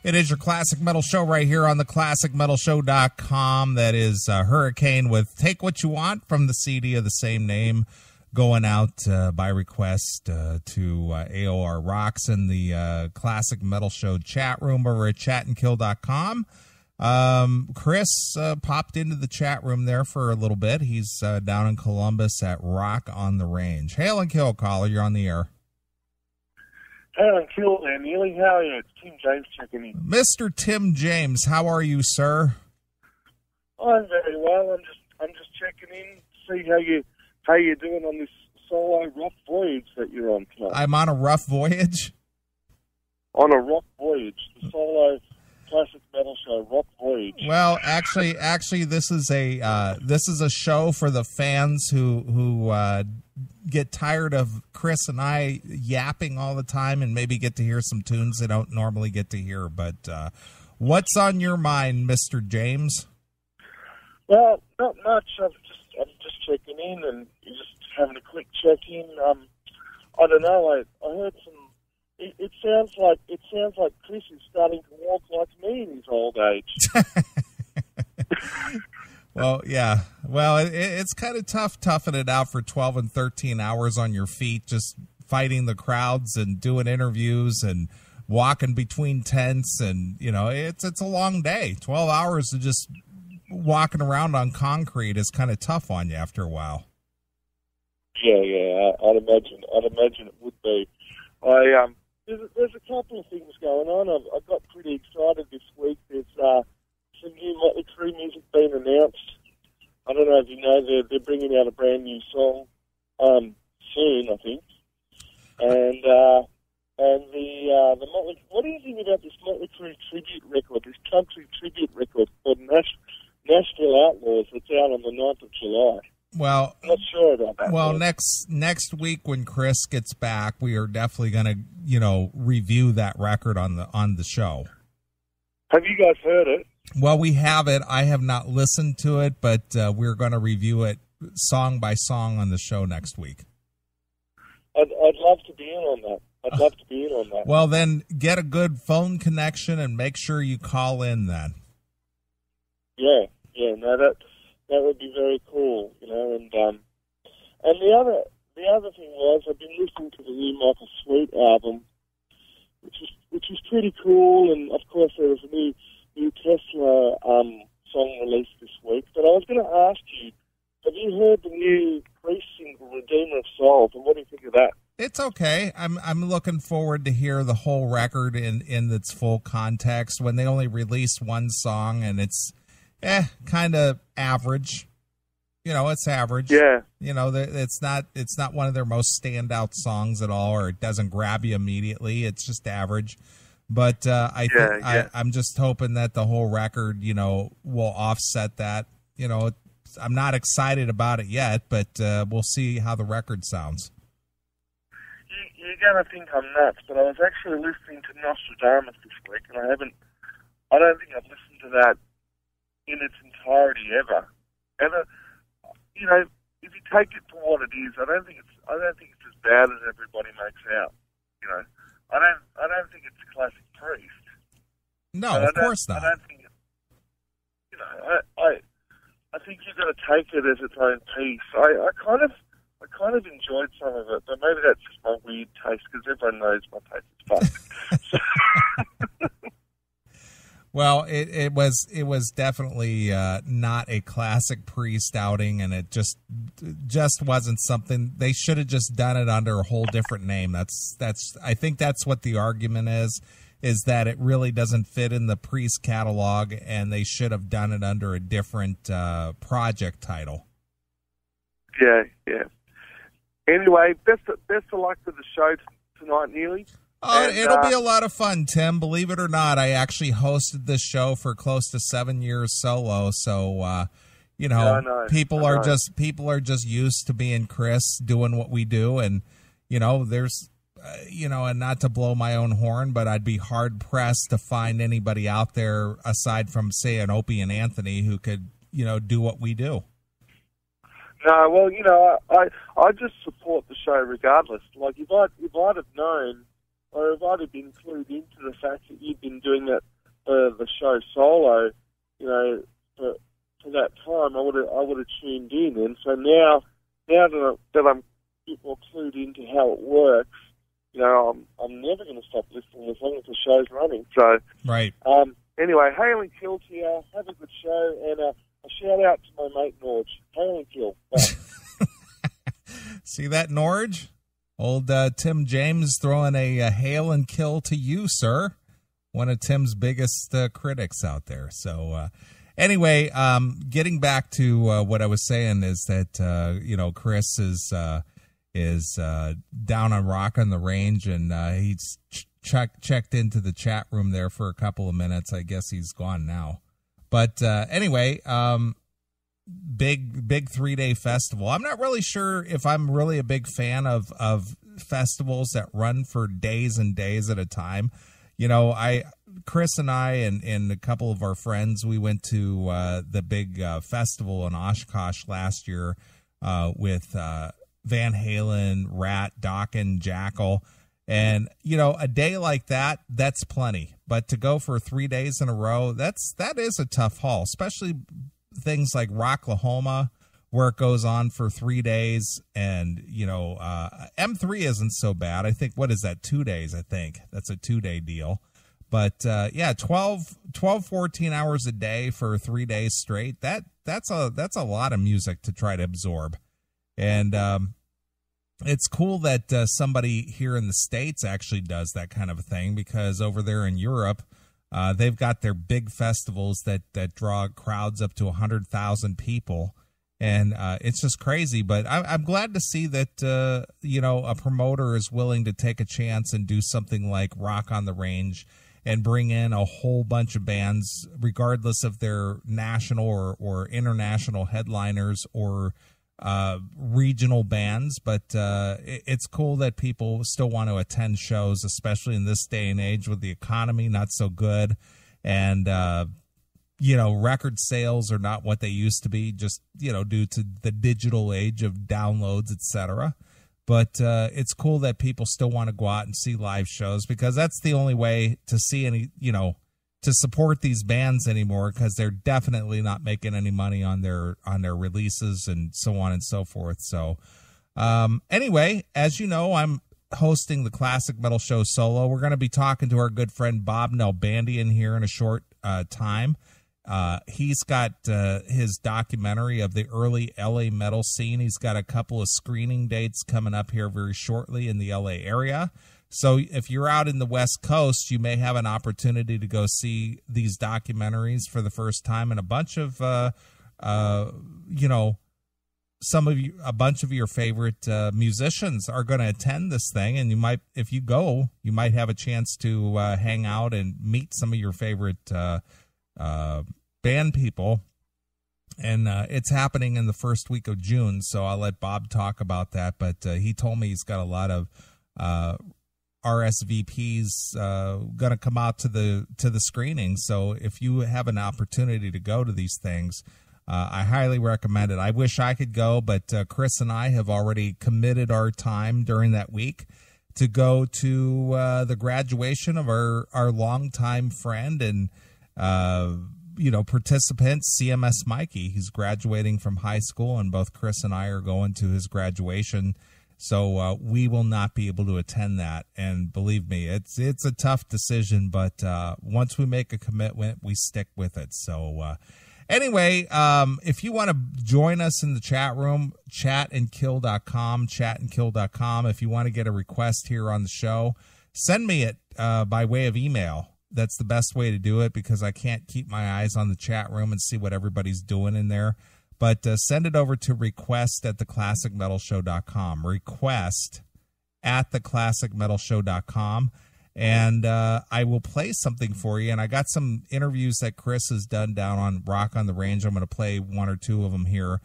It is your Classic Metal Show right here on the ClassicMetalShow.com. That is Hurricane with Take What You Want from the CD of the same name, going out by request to AOR Rocks in the Classic Metal Show chat room over at chatandkill.com. Chris popped into the chat room there for a little bit. He's down in Columbus at Rock on the Range. Hail and Kill, caller. You're on the air. Hail and Kill there, Neeley. How are you? It's Tim James checking in. Mr. Tim James, how are you, sir? I'm very well. I'm just checking in to see how you're doing on this solo rock voyage that you're on tonight. I'm on a rough voyage? On a rock voyage. The solo Classic Metal Show rock voyage. Well, actually, this is a show for the fans who get tired of Chris and I yapping all the time and maybe get to hear some tunes they don't normally get to hear. But what's on your mind, Mr. James? Well, not much. I'm just checking in and just having a quick check in. I don't know. I heard some. It sounds like Chris is starting to walk like me in his old age. Well, yeah. Well, it's kind of toughing it out for 12 and 13 hours on your feet, just fighting the crowds and doing interviews and walking between tents, and it's a long day. 12 hours of just walking around on concrete is kind of tough on you after a while. Yeah. I'd imagine it would be. There's a couple of things going on. I got pretty excited this week. There's some new Motley Crue music being announced. I don't know if you know, they're bringing out a brand new song soon, I think. And the Motley. What do you think about this Motley Crue tribute record? This country tribute record called Nashville Outlaws. That's out on the 9th of July. Well, I'm not sure about that. Well, next week when Chris gets back, we are definitely going to, review that record on the show. Have you guys heard it? Well, we have it. I have not listened to it, but we're going to review it song by song on the show next week. I'd love to be in on that. Well, then get a good phone connection and make sure you call in then. Yeah. No, that would be very cool, and the other thing was I've been listening to the new Michael Sweet album, which is pretty cool, and of course there was a new Tesla song released this week. But I was going to ask you, have you heard the new Priest single, Redeemer of Souls, and what do you think of that? It's okay. I'm looking forward to hear the whole record in its full context. When they only released one song and it's kind of average. It's average. Yeah. It's not one of their most standout songs at all, or it doesn't grab you immediately. It's just average. But I'm just hoping that the whole record, will offset that. I'm not excited about it yet, but we'll see how the record sounds. You're going to think I'm nuts, but I was actually listening to Nostradamus this week, and I don't think I've listened to that in its entirety ever. If you take it for what it is, I don't think it's as bad as everybody makes out. I don't think it's a classic Priest. No, of course not. I don't think I think you've got to take it as its own piece. I kind of enjoyed some of it, but maybe that's just my weird taste, because everyone knows my taste is fucked. Well, it was definitely not a classic Priest outing, and it just wasn't something. They should have just done it under a whole different name. I think that's what the argument is that it really doesn't fit in the Priest catalog, and they should have done it under a different project title. Yeah. Anyway, best of luck with the show tonight, Neeley. Oh, it'll be a lot of fun, Tim. Believe it or not, I actually hosted this show for close to 7 years solo. So, people are just used to being Chris doing what we do, and there's, and not to blow my own horn, but I'd be hard pressed to find anybody out there aside from, say, an Opie and Anthony who could, do what we do. No, well, I just support the show regardless. Like if I'd have known or if I'd have been clued into the fact that you'd been doing that the show solo, you know, for that time, I would have tuned in. And so now that I'm a bit more clued into how it works, you know, I'm never going to stop listening as long as the show's running. So, right. Anyway, hail and kill to you. Have a good show, and a shout out to my mate Norge. Hail and kill. See that, Norge? Old Tim James throwing a hail and kill to you, sir. One of Tim's biggest critics out there. So, anyway, getting back to what I was saying is that you know, Chris is down on Rock on the Range, and he's checked into the chat room there for a couple of minutes. I guess he's gone now. But anyway, big 3-day festival. I'm not really sure if I'm really a big fan of festivals that run for days and days at a time. You know, Chris and I and a couple of our friends, we went to the big festival in Oshkosh last year with Van Halen, Rat, Dokken, Jackal. And, you know, a day like that, that's plenty. But to go for 3 days in a row, that is a tough haul, especially things like Rocklahoma, where it goes on for 3 days. And, you know, M3 isn't so bad. I think, what is that, 2 days, I think. That's a 2-day deal. But, yeah, 12, 14 hours a day for 3 days straight, that's a lot of music to try to absorb. And it's cool that somebody here in the States actually does that kind of a thing, because over there in Europe, they've got their big festivals that draw crowds up to 100,000 people. And it's just crazy. But I'm glad to see that, you know, a promoter is willing to take a chance and do something like Rock on the Range and bring in a whole bunch of bands, regardless of their national or international headliners or regional bands. But it's cool that people still want to attend shows, especially in this day and age with the economy not so good. And, you know, record sales are not what they used to be, just, you know, due to the digital age of downloads, etc. But it's cool that people still want to go out and see live shows, because that's the only way to see any, you know, to support these bands anymore, because they're definitely not making any money on their releases and so on and so forth. So anyway, as you know, I'm hosting the Classic Metal Show solo. We're going to be talking to our good friend Bob Nalbandian here in a short time. He's got his documentary of the early LA metal scene. He's got a couple of screening dates coming up here very shortly in the LA area. So if you're out in the West Coast, you may have an opportunity to go see these documentaries for the first time. And a bunch of, you know, a bunch of your favorite musicians are going to attend this thing. And you might, if you go, you might have a chance to hang out and meet some of your favorite band people. And it's happening in the first week of June. So I'll let Bob talk about that. But he told me he's got a lot of RSVPs going to come out to the screening. So if you have an opportunity to go to these things, I highly recommend it. I wish I could go, but Chris and I have already committed our time during that week to go to the graduation of our longtime friend and you know, participant, CMS Mikey. He's graduating from high school, and both Chris and I are going to his graduation. So we will not be able to attend that. And believe me, it's a tough decision, but once we make a commitment, we stick with it. So anyway, if you want to join us in the chat room, chatandkill.com, chatandkill.com. If you want to get a request here on the show, send me it by way of email. That's the best way to do it, because I can't keep my eyes on the chat room and see what everybody's doing in there. But send it over to request@theclassicmetalshow.com. Request@theclassicmetalshow.com. And I will play something for you. And I got some interviews that Chris has done down on Rock on the Range. I'm going to play one or two of them here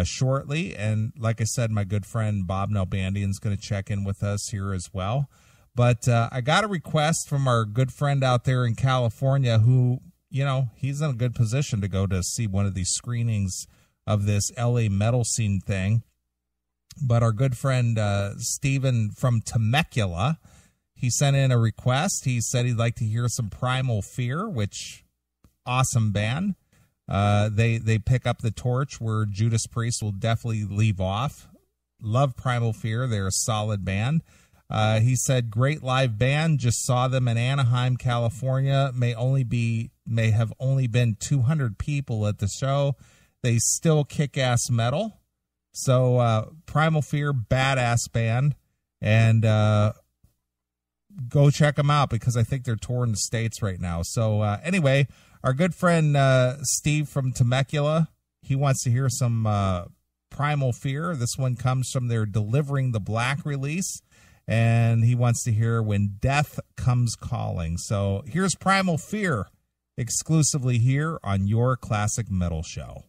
shortly. And like I said, my good friend Bob Nalbandian is going to check in with us here as well. But I got a request from our good friend out there in California who, you know, he's in a good position to go to see one of these screenings of this LA metal scene thing. But our good friend Steven from Temecula, he sent in a request. He said he'd like to hear some Primal Fear, which awesome band. They pick up the torch where Judas Priest will definitely leave off. Love Primal Fear. They're a solid band. He said, great live band. Just saw them in Anaheim, California. May have only been 200 people at the show. They still kick ass metal. So Primal Fear, badass band, and go check them out because I think they're touring the States right now. So anyway, our good friend Steve from Temecula, he wants to hear some Primal Fear. This one comes from their Delivering the Black release, and he wants to hear When Death Comes Calling. So here's Primal Fear exclusively here on Your Classic Metal Show.